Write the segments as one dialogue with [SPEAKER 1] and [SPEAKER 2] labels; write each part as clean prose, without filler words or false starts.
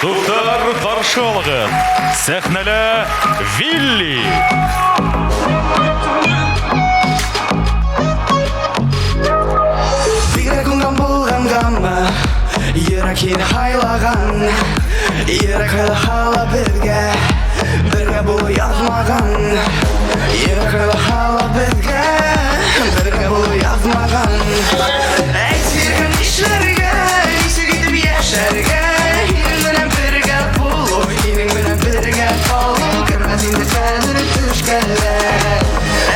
[SPEAKER 1] Туктар Таршалығы, сәхнәлі Вилли.
[SPEAKER 2] Бигрәк уңган булган гамма, йөрәк һине хайлаған, йөрәк хала бергә булу язмаган, йөрәк хала бергә булу язмаган. Әйтсәң нишләргә, ничек итеп яшәргә, һинең белән бергә булу, һинең белән бергә калу, кермәс инде хәзер төшкәләр.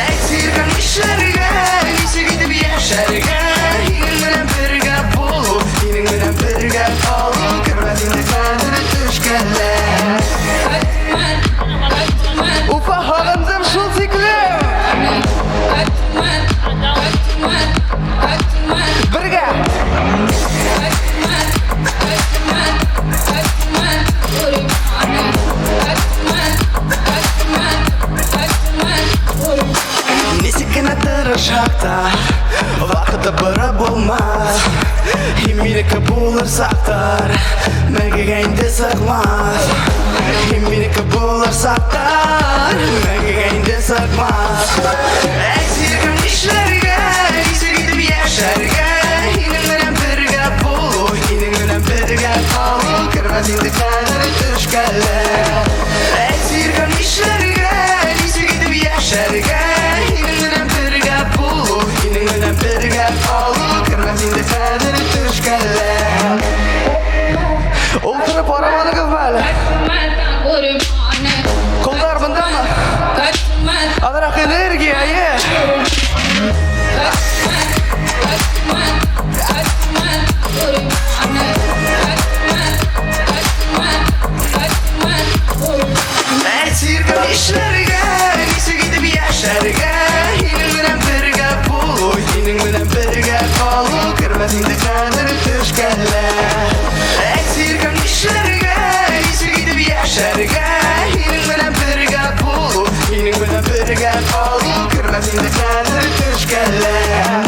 [SPEAKER 2] Әйтсәң нишләргә, ничек итеп яшәргә, һинең белән бергә булу, һинең белән бергә калу, кермәс инде хәзер төшкәләр. Уфа һагындым шул тиклем. Бергә. Ничек кенә тырышсак та, вакыты бары булмас. Минеке булырсак та, мәңгегә инде сыгмас. Минеке булырсак та, мәңгегә инде сыгмас. Әйтсәң нишләргә, ничек итеп яшәргә, һинең белән бергә булу, һинең белән бергә калу, кермәс инде хәзер төшкәләр. Әйтсәң нишләргә, ничек итеп яшәргә, һинең белән бергә булу, һинең белән бергә калу, кермәс инде хәзер төшкәләр. Ултырып арамадыгыз әле? Колдар бындамы? Азрак энергия, Әйтсәң нишләргә, ничек итеп яшәргә, һинең белән бергә булу, һинең белән бергә калу, кермәс инде хәзер төшкәләр. Әйтсәң нишләргә, ничек итеп яшәргә, һинең белән бергә булу, һинең белән бергә калу, кермәс инде хәзер төшкәләр.